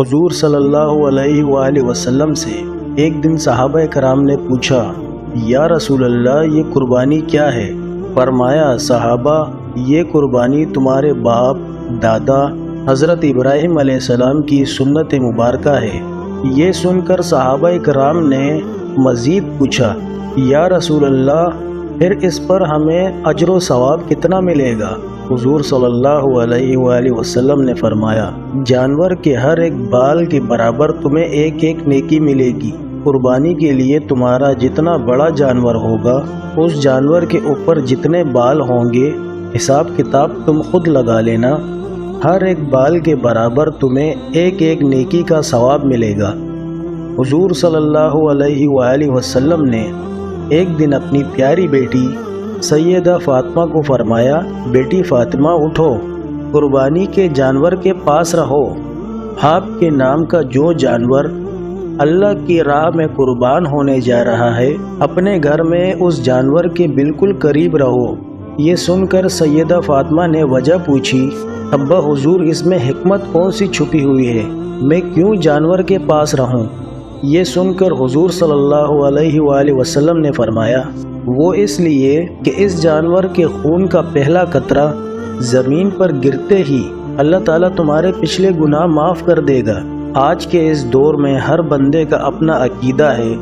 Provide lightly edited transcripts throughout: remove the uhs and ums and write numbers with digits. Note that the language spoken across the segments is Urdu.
حضور صلی اللہ علیہ وآلہ وسلم سے ایک دن صحابہ کرام نے پوچھا، یا رسول اللہ یہ قربانی کیا ہے؟ فرمایا، صحابہ یہ قربانی تمہارے باپ دادا حضرت ابراہیم علیہ السلام کی سنت مبارکہ ہے۔ یہ سن کر صحابہ کرام نے مزید پوچھا، یا رسول اللہ پھر اس پر ہمیں اجر و ثواب کتنا ملے گا؟ حضور صلی اللہ علیہ وآلہ وسلم نے فرمایا، جانور کے ہر ایک بال کے برابر تمہیں ایک ایک نیکی ملے گی۔ قربانی کے لیے تمہارا جتنا بڑا جانور ہوگا اس جانور کے اوپر جتنے بال ہوں گے حساب کتاب تم خود لگا لینا، ہر ایک بال کے برابر تمہیں ایک ایک نیکی کا ثواب ملے گا۔ حضور صلی اللہ علیہ وآلہ وسلم نے ایک دن اپنی پیاری بیٹی سیدہ فاطمہ کو فرمایا، بیٹی فاطمہ اٹھو، قربانی کے جانور کے پاس رہو۔ آپ کے نام کا جو جانور اللہ کی راہ میں قربان ہونے جا رہا ہے اپنے گھر میں اس جانور کے بالکل قریب رہو۔ یہ سن کر سیدہ فاطمہ نے وجہ پوچھی، ابا حضور اس میں حکمت کون سی چھپی ہوئی ہے، میں کیوں جانور کے پاس رہوں؟ یہ سن کر حضور صلی اللہ علیہ وآلہ وسلم نے فرمایا، وہ اس لیے کہ اس جانور کے خون کا پہلا قطرہ زمین پر گرتے ہی اللہ تعالیٰ تمہارے پچھلے گناہ معاف کر دے گا۔ آج کے اس دور میں ہر بندے کا اپنا عقیدہ ہے،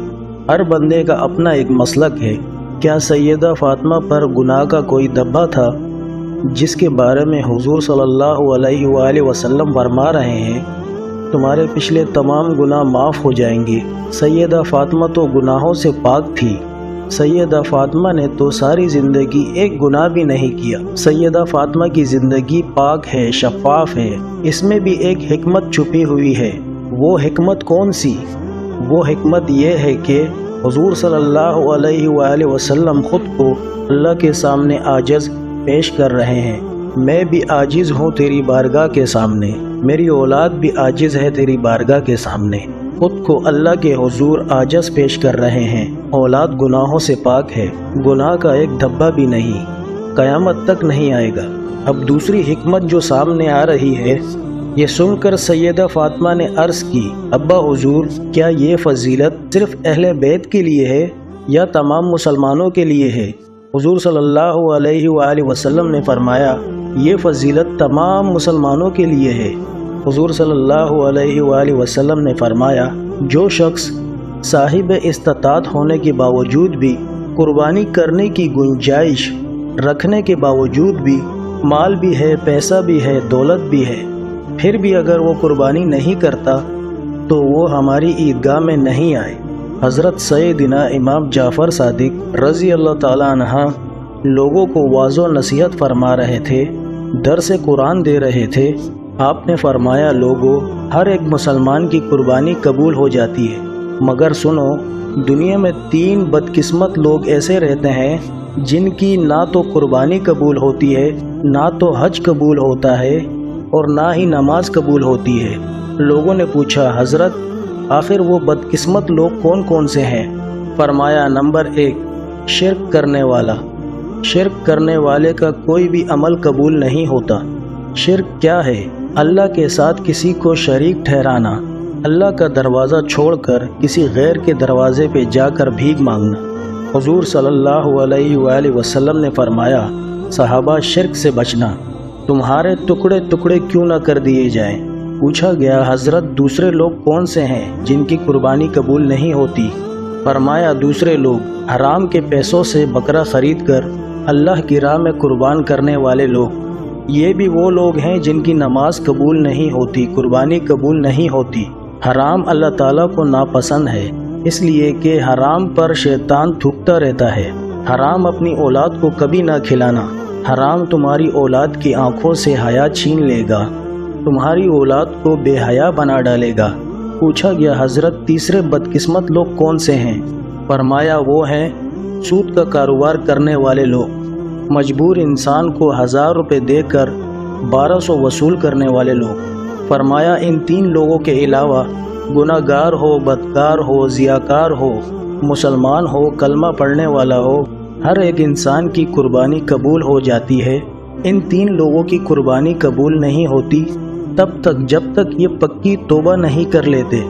ہر بندے کا اپنا ایک مسلک ہے۔ کیا سیدہ فاطمہ پر گناہ کا کوئی دبا تھا جس کے بارے میں حضور صلی اللہ علیہ وآلہ وسلم فرما رہے ہیں تمہارے پچھلے تمام گناہ معاف ہو جائیں گے؟ سیدہ فاطمہ تو گناہوں سے پاک تھی۔ سیدہ فاطمہ نے تو ساری زندگی ایک گناہ بھی نہیں کیا۔ سیدہ فاطمہ کی زندگی پاک ہے، شفاف ہے، اس میں بھی ایک حکمت چھپی ہوئی ہے۔ وہ حکمت کون سی؟ وہ حکمت یہ ہے کہ حضور صلی اللہ علیہ وآلہ وسلم خود کو اللہ کے سامنے عاجز پیش کر رہے ہیں۔ میں بھی عاجز ہوں تیری بارگاہ کے سامنے، میری اولاد بھی عاجز ہے تیری بارگاہ کے سامنے۔ خود کو اللہ کے حضور عاجز پیش کر رہے ہیں۔ اولاد گناہوں سے پاک ہے، گناہ کا ایک دھبا بھی نہیں، قیامت تک نہیں آئے گا۔ اب دوسری حکمت جو سامنے آ رہی ہے، یہ سن کر سیدہ فاطمہ نے عرض کی، ابا حضور کیا یہ فضیلت صرف اہل بیت کے لیے ہے یا تمام مسلمانوں کے لیے ہے؟ حضور صلی اللہ علیہ وآلہ وسلم نے فرمایا، یہ فضیلت تمام مسلمانوں کے لیے ہے۔ حضور صلی اللہ علیہ وآلہ وسلم نے فرمایا، جو شخص صاحب استطاعت ہونے کے باوجود بھی، قربانی کرنے کی گنجائش رکھنے کے باوجود بھی، مال بھی ہے، پیسہ بھی ہے، دولت بھی ہے، پھر بھی اگر وہ قربانی نہیں کرتا تو وہ ہماری عیدگاہ میں نہیں آئے۔ حضرت سیدنا امام جعفر صادق رضی اللہ تعالیٰ عنہ لوگوں کو واضح و نصیحت فرما رہے تھے، درس قرآن دے رہے تھے۔ آپ نے فرمایا، لوگوں ہر ایک مسلمان کی قربانی قبول ہو جاتی ہے، مگر سنو، دنیا میں 3 بدقسمت لوگ ایسے رہتے ہیں جن کی نہ تو قربانی قبول ہوتی ہے، نہ تو حج قبول ہوتا ہے، اور نہ ہی نماز قبول ہوتی ہے۔ لوگوں نے پوچھا، حضرت آخر وہ بدقسمت لوگ کون کون سے ہیں؟ فرمایا، نمبر 1 شرک کرنے والا۔ شرک کرنے والے کا کوئی بھی عمل قبول نہیں ہوتا۔ شرک کیا ہے؟ اللہ کے ساتھ کسی کو شریک ٹھہرانا، اللہ کا دروازہ چھوڑ کر کسی غیر کے دروازے پہ جا کر بھیک مانگنا۔ حضور صلی اللہ علیہ وآلہ وسلم نے فرمایا، صحابہ شرک سے بچنا، تمہارے ٹکڑے ٹکڑے کیوں نہ کر دیے جائیں۔ پوچھا گیا، حضرت دوسرے لوگ کون سے ہیں جن کی قربانی قبول نہیں ہوتی؟ فرمایا، دوسرے لوگ حرام کے پیسوں سے بکرا خرید کر اللہ کی راہ میں قربان کرنے والے لوگ۔ یہ بھی وہ لوگ ہیں جن کی نماز قبول نہیں ہوتی، قربانی قبول نہیں ہوتی۔ حرام اللہ تعالیٰ کو ناپسند ہے، اس لیے کہ حرام پر شیطان تھوکتا رہتا ہے۔ حرام اپنی اولاد کو کبھی نہ کھلانا، حرام تمہاری اولاد کی آنکھوں سے حیا چھین لے گا، تمہاری اولاد کو بے حیا بنا ڈالے گا۔ پوچھا گیا، حضرت تیسرے بدقسمت لوگ کون سے ہیں؟ فرمایا، وہ ہیں سود کا کاروبار کرنے والے لوگ، مجبور انسان کو 1000 روپے دے کر 1200 وصول کرنے والے لوگ۔ فرمایا، ان 3 لوگوں کے علاوہ گناہ گار ہو، بدکار ہو، ضیاءکار ہو، مسلمان ہو، کلمہ پڑھنے والا ہو، ہر ایک انسان کی قربانی قبول ہو جاتی ہے۔ ان 3 لوگوں کی قربانی قبول نہیں ہوتی تب تک جب تک یہ پکی توبہ نہیں کر لیتے۔